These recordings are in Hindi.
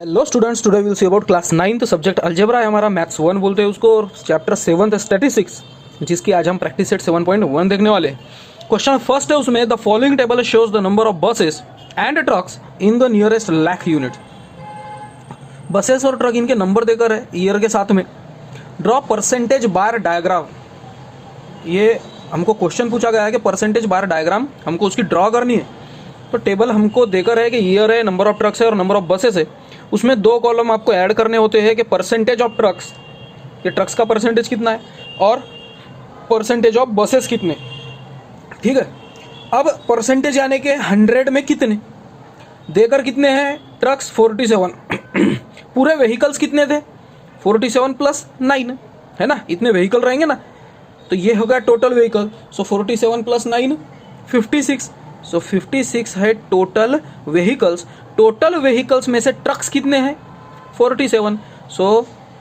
Hello students, today will see about class 9th subject algebra है हमारा, मैथ्स 1 बोलते हैं उसको, और चैप्टर 7th स्टैटिस्टिक्स, जिसकी आज हम प्रैक्टिस सेट 7.1 देखने वाले हैं। क्वेश्चन फर्स्ट है उसमें, the following table shows the number of buses and trucks in the nearest lakh unit. Buses और ट्रक इनके नंबर देकर है ईयर के साथ में। ड्रॉ परसेंटेज बार डायग्राम, ये हमको क्वेश्चन पूछा गया है कि परसेंटेज बार डायग्राम हमको उसकी ड्रॉ करनी है। तो टेबल हमको देकर है कि ईयर है, नंबर ऑफ ट्रक्स है और नंबर ऑफ बसेस है। उसमें दो कॉलम आपको ऐड करने होते हैं कि परसेंटेज ऑफ ट्रक्स, ये ट्रक्स का परसेंटेज कितना है, और परसेंटेज ऑफ बसेस कितने। ठीक है, अब परसेंटेज यानी कि 100 में कितने देकर कितने हैं ट्रक्स 47 पूरे व्हीकल्स कितने थे 47 + 9 है ना, इतने व्हीकल रहेंगे ना, तो ये होगा टोटल व्हीकल। सो 47 + 9 56। सो 56 है टोटल व्हीकल्स। टोटल व्हीकल्स में से ट्रक्स कितने हैं 47। सो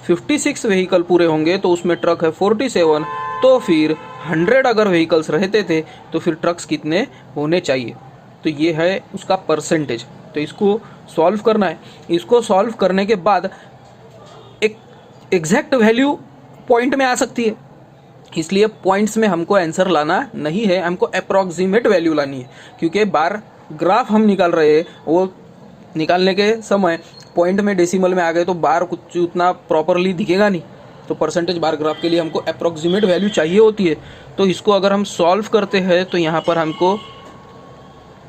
56 व्हीकल पूरे होंगे तो उसमें ट्रक है 47। तो फिर 100 अगर व्हीकल्स रहते थे तो फिर ट्रक्स कितने होने चाहिए, तो ये है उसका परसेंटेज। तो इसको सॉल्व करना है। इसको सॉल्व करने के बाद एक एग्जैक्ट वैल्यू पॉइंट में आ सकती है, इसलिए पॉइंट्स में हमको आंसर लाना नहीं है, हमको अप्रॉक्सीमेट वैल्यू लानी है। क्योंकि बार ग्राफ हम निकाल रहे हैं, वो निकालने के समय पॉइंट में डेसिमल में आ गए तो बार कुछ उतना प्रॉपरली दिखेगा नहीं। तो परसेंटेज बार ग्राफ के लिए हमको अप्रॉक्सीमेट वैल्यू चाहिए होती है। तो इसको अगर हम सॉल्व करते हैं तो यहाँ पर हमको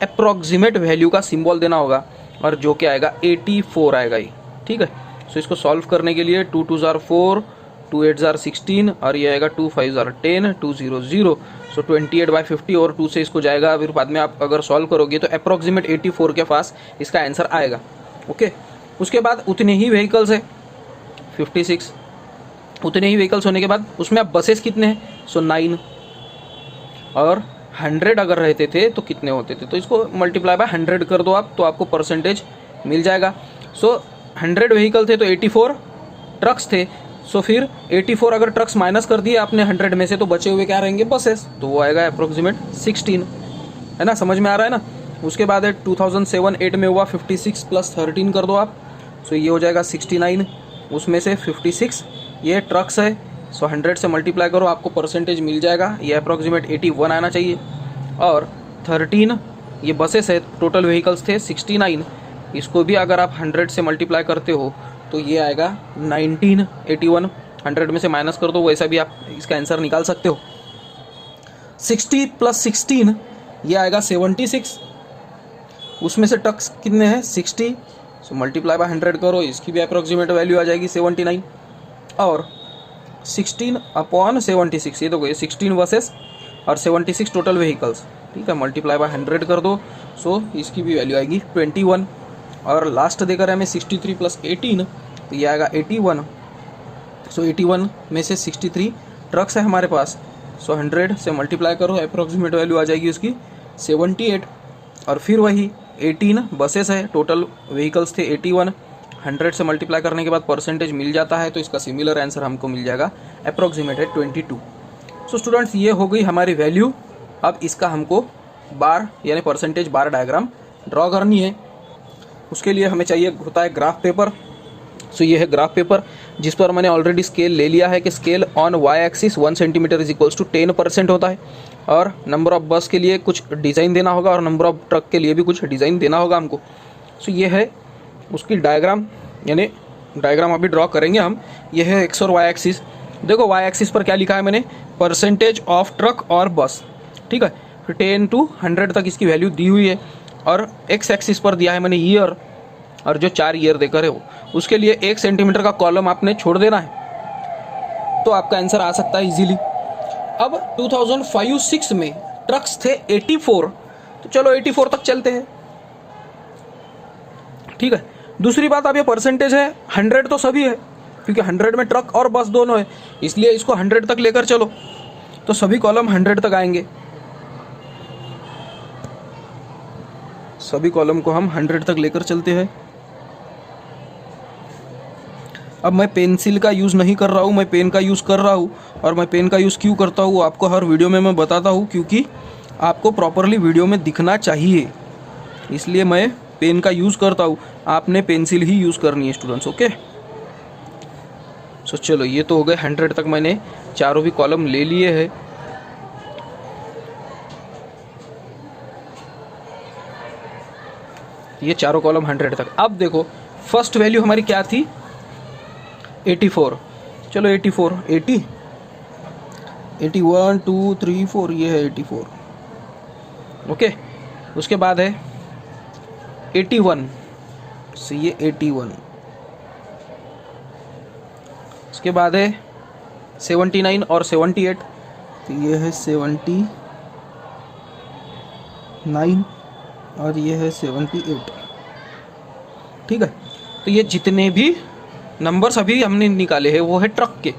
अप्रॉक्सीमेट वैल्यू का सिंबल देना होगा, और जो कि आएगा 84 आएगा ये। ठीक है, सो इसको सॉल्व करने के लिए 2 2 4, 2 8 16, और ये आएगा 2 5 10, 2 0 0। सो 28/50 और 2 से इसको जाएगा, फिर बाद में आप अगर सॉल्व करोगे तो अप्रॉक्सीमेट 84 के पास इसका आंसर आएगा। ओके, उसके बाद उतने ही व्हीकल्स है 56, उतने ही व्हीकल्स होने के बाद उसमें अब बसेस कितने हैं, सो 9, और 100 अगर रहते थे तो कितने होते थे, तो इसको मल्टीप्लाई बाय 100 कर दो आप, तो आपको परसेंटेज मिल जाएगा। सो 100 व्हीकल थे तो 84 ट्रक्स थे। सो फिर 84 अगर ट्रक्स माइनस कर दिए आपने 100 में से, तो बचे हुए क्या रहेंगे बसेस, तो वो आएगा अप्रोक्सीमेट 16, है ना, समझ में आ रहा है ना। उसके बाद है 2007-8 में हुआ 56 + 13 कर दो आप, सो ये हो जाएगा 69। उसमें से 56 ये ट्रक्स है, सो 100 से मल्टीप्लाई करो, आपको परसेंटेज मिल जाएगा, ये अप्रोक्सीमेट 81 आना चाहिए। और 13 ये बसेस है, टोटल व्हीकल्स थे 69, इसको भी अगर आप 100 से मल्टीप्लाई करते हो तो ये आएगा 19। 81 100 में से माइनस कर दो, वैसा भी आप इसका आंसर निकाल सकते हो। 60 + 16 ये आएगा 76, उसमें से ट्रक्स कितने हैं 60, सो मल्टीप्लाई बाय 100 करो, इसकी भी अप्रोक्सीमेट वैल्यू आ जाएगी 79। और 16/76 ये तो 16 बसेस और 76 टोटल व्हीकल्स, ठीक है, मल्टीप्लाई बाय 100 कर दो, सो इसकी भी वैल्यू आएगी 21। और लास्ट देकर हमें 63 + 18, तो ये आएगा 81। सो 81 में से 63 ट्रक्स है हमारे पास, सो 100 से मल्टीप्लाई करो, अप्रोक्सीमेट वैल्यू आ जाएगी उसकी 78। और फिर वही 18 बसेस है, टोटल व्हीकल्स थे 81, 100 से मल्टीप्लाई करने के बाद परसेंटेज मिल जाता है, तो इसका सिमिलर आंसर हमको मिल जाएगा, अप्रोक्सीमेट है 22। सो स्टूडेंट्स, ये हो गई हमारी वैल्यू। अब इसका हमको बार यानी परसेंटेज बार डायग्राम ड्रॉ करनी है। उसके लिए हमें चाहिए होता है ग्राफ पेपर। सो ये है ग्राफ पेपर, जिस पर मैंने ऑलरेडी स्केल ले लिया है कि scale on y axis 1 centimetre is equals to 10% होता है, और नंबर ऑफ बस के लिए कुछ डिज़ाइन देना होगा और नंबर ऑफ ट्रक के लिए भी कुछ डिज़ाइन देना होगा हमको। सो ये है उसकी डायग्राम, यानी डायग्राम अभी ड्रॉ करेंगे हम। ये है एक्स और वाई एक्सिस। देखो वाई एक्सिस पर क्या लिखा है मैंने, परसेंटेज ऑफ ट्रक और बस, ठीक है, फिर 10 to 100 तक इसकी वैल्यू दी हुई है। और एक्स एक्सिस पर दिया है मैंने ईयर, और जो 4 ईयर देकर है वो, उसके लिए 1 सेंटीमीटर का कॉलम आपने छोड़ देना है, तो आपका आंसर आ सकता है इजीली। अब 2005-6 में ट्रक्स थे 84, तो चलो 84 तक चलते हैं, ठीक है। दूसरी बात, अब ये परसेंटेज है 100 तो सभी है, क्योंकि 100 में ट्रक और बस दोनों है, इसलिए इसको 100 तक लेकर चलो, तो सभी कॉलम 100 तक आएंगे। सभी कॉलम को हम 100 तक लेकर चलते हैं। अब मैं पेंसिल का यूज़ नहीं कर रहा हूँ, मैं पेन का यूज़ कर रहा हूँ, और मैं पेन का यूज़ क्यों करता हूँ आपको हर वीडियो में मैं बताता हूँ, क्योंकि आपको प्रॉपरली वीडियो में दिखना चाहिए, इसलिए मैं पेन का यूज़ करता हूँ। आपने पेंसिल ही यूज़ करनी है स्टूडेंट्स। ओके, सो चलो ये तो हो गए 100 तक, मैंने चारों भी कॉलम ले लिए हैं। ये चारों कॉलम 100 तक। अब देखो फर्स्ट वैल्यू हमारी क्या थी, 84। चलो 84, 80, 81 2 3 4, ये है 84। ओके, उसके बाद है 81, so ये 81। उसके बाद है 79 और 78, तो ये है 79 और ये है 78। ठीक है, तो ये जितने भी नंबर्स अभी हमने निकाले हैं वो है ट्रक के।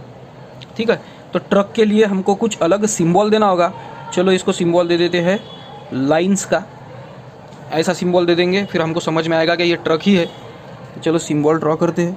ठीक है, तो ट्रक के लिए हमको कुछ अलग सिंबल देना होगा। चलो इसको सिंबल दे देते हैं लाइंस का, ऐसा सिंबल दे देंगे, फिर हमको समझ में आएगा कि ये ट्रक ही है। चलो सिंबल ड्रॉ करते हैं।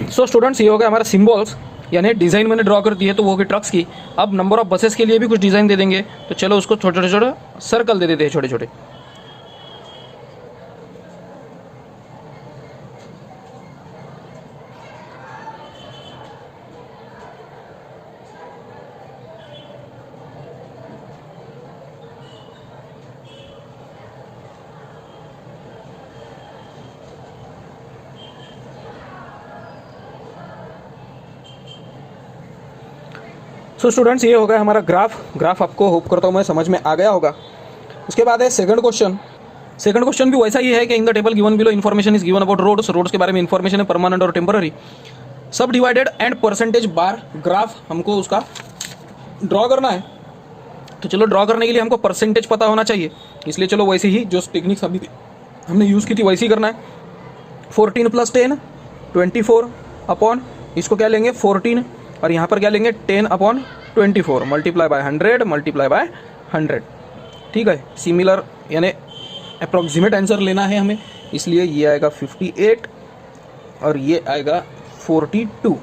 सो स्टूडेंट्स, ये हो गया हमारा सिंबल्स, यानी डिज़ाइन मैंने ड्रॉ कर दी है, तो वो हो गई ट्रक्स की। अब नंबर ऑफ बसेस के लिए भी कुछ डिज़ाइन दे देंगे, तो चलो उसको छोटे छोटे सर्कल दे देते हैं, छोटे छोटे। सो स्टूडेंट्स, ये हो गया हमारा ग्राफ आपको होप करता हूँ मैं समझ में आ गया होगा। उसके बाद है सेकंड क्वेश्चन। सेकंड क्वेश्चन भी वैसा ही है कि in the table given below information is given about roads के बारे में इन्फॉर्मेशन है, परमानेंट और temporary, subdivided and percentage bar graph हमको उसका ड्रॉ करना है। तो चलो ड्रॉ करने के लिए हमको परसेंटेज पता होना चाहिए, इसलिए चलो वैसे ही जो टेक्निक्स अभी हमने यूज़ की थी वैसे ही करना है। 14 + 10 24 अपॉन इसको क्या लेंगे 14, और यहाँ पर क्या लेंगे 10/24 मल्टीप्लाई बाय 100 मल्टीप्लाई बाय 100। ठीक है, सिमिलर यानी अप्रॉक्सीमेट आंसर लेना है हमें, इसलिए ये आएगा 58 और ये आएगा 42।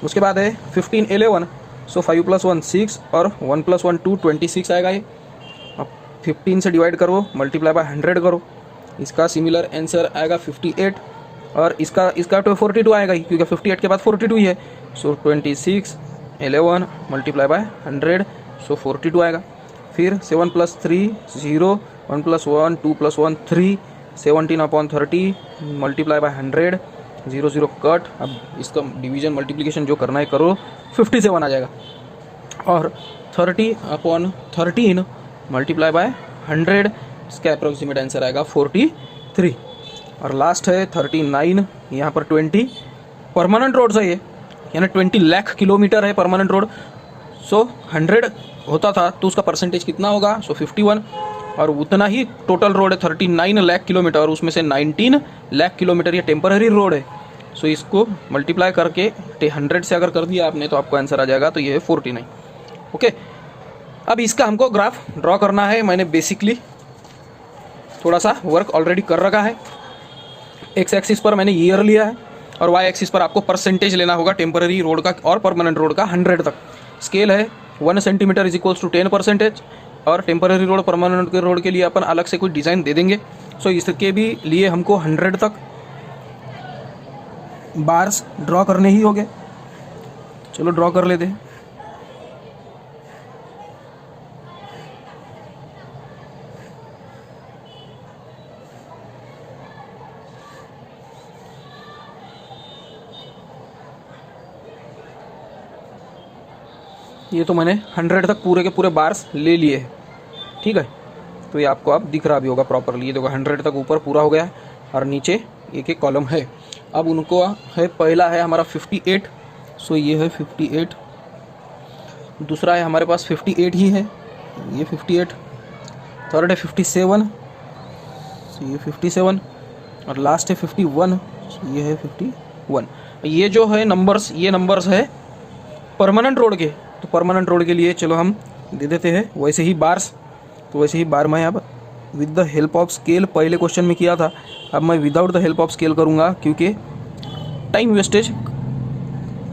उसके बाद है 15 11, सो 5 + 1 6 और 1 + 1 2, 26 आएगा ये। अब 15 से डिवाइड करो मल्टीप्लाई बाय 100 करो, इसका सिमिलर आंसर आएगा 58 और इसका तो 42 आएगा ही, क्योंकि 58 के बाद 42 ही है। सो 26 11 मल्टीप्लाई बाय 100, सो 42 आएगा। फिर 7 + 3 0, 1 + 1 2 + 1 3, 17/30 मल्टीप्लाई बाय 100, 0 0 कट। अब इसका डिवीजन मल्टीप्लिकेशन जो करना है करो, 57 आ जाएगा। और 30/13 मल्टीप्लाई बाय 100, इसका अप्रोक्सीमेट आंसर आएगा 43। और लास्ट है 39, यहाँ पर 20 परमानेंट रोड्स है ये, यानी 20 लाख किलोमीटर है परमानेंट रोड। सो 100 होता था तो उसका परसेंटेज कितना होगा, सो 51, और उतना ही टोटल रोड है 39 लाख किलोमीटर, और उसमें से 19 लाख किलोमीटर ये टेम्पररी रोड है। सो इसको मल्टीप्लाई करके 100 से अगर कर दिया आपने तो आपको आंसर आ जाएगा, तो ये है 49। ओके, अब इसका हमको ग्राफ ड्रॉ करना है। मैंने बेसिकली थोड़ा सा वर्क ऑलरेडी कर रखा है। एक्स एक्सिस पर मैंने ईयर लिया है और वाई एक्सिस पर आपको परसेंटेज लेना होगा टेम्पररी रोड का और परमानेंट रोड का 100 तक। स्केल है 1 सेंटीमीटर = 10%, और टेम्पररी रोड परमानेंट के रोड के लिए अपन अलग से कोई डिज़ाइन दे देंगे। सो इसके भी लिए हमको 100 तक बार्स ड्रॉ करने ही होंगे। चलो ड्रॉ कर लेते हैं। ये तो मैंने 100 तक पूरे के पूरे बार्स ले लिए हैं, ठीक है। तो ये आपको अब दिख रहा भी होगा प्रॉपरली। ये देखो 100 तक ऊपर पूरा हो गया है और नीचे एक एक कॉलम है। अब उनको है, पहला है हमारा 58, सो ये है 58। दूसरा है हमारे पास 58 ही है, ये 58। थर्ड है 57, सो ये 57। और लास्ट है 51, सो ये है 51। ये जो है नंबर्स, ये नंबर्स है परमानेंट रोड के। तो परमानेंट रोड के लिए चलो हम दे देते हैं वैसे ही बार्स। तो वैसे ही बार मैं अब with the help of scale पहले क्वेश्चन में किया था, अब मैं without the help of scale करूँगा, क्योंकि टाइम वेस्टेज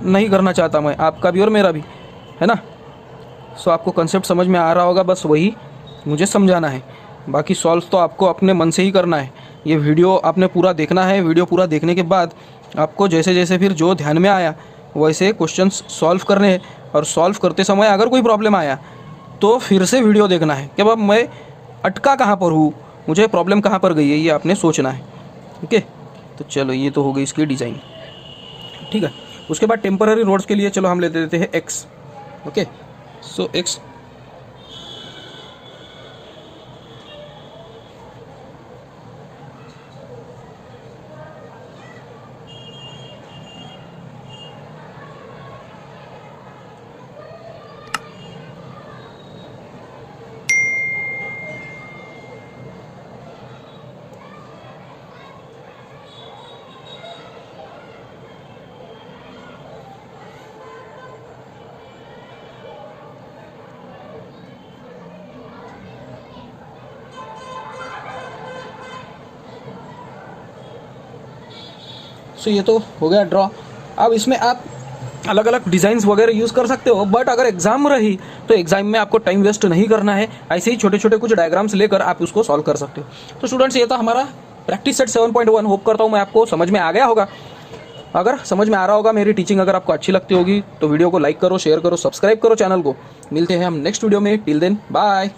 नहीं करना चाहता मैं, आपका भी और मेरा भी, है ना। सो आपको कंसेप्ट समझ में आ रहा होगा, बस वही मुझे समझाना है। बाकी सॉल्व तो आपको अपने मन से ही करना है। ये वीडियो आपने पूरा देखना है। वीडियो पूरा देखने के बाद आपको जैसे जैसे फिर जो ध्यान में आया वैसे क्वेश्चंस सॉल्व करने हैं। और सॉल्व करते समय अगर कोई प्रॉब्लम आया तो फिर से वीडियो देखना है कि अब मैं अटका कहाँ पर हूँ, मुझे प्रॉब्लम कहाँ पर गई है, ये आपने सोचना है। ओके, तो चलो ये तो हो गई इसकी डिज़ाइन, ठीक है। उसके बाद टेम्पररी रोड्स के लिए चलो हम ले देते हैं एक्स। ओके, सो एक्स सो ये तो हो गया ड्रॉ। अब इसमें आप अलग अलग डिज़ाइंस वगैरह यूज़ कर सकते हो, बट अगर एग्जाम रही तो एग्जाम में आपको टाइम वेस्ट नहीं करना है। ऐसे ही छोटे छोटे कुछ डायग्राम्स लेकर आप उसको सॉल्व कर सकते हो। तो स्टूडेंट्स, ये था हमारा प्रैक्टिस सेट 7.1। होप करता हूँ मैं आपको समझ में आ गया होगा। अगर समझ में आ रहा होगा, मेरी टीचिंग अगर आपको अच्छी लगती होगी तो वीडियो को लाइक करो, शेयर करो, सब्सक्राइब करो चैनल को। मिलते हैं हम नेक्स्ट वीडियो में। Till then bye.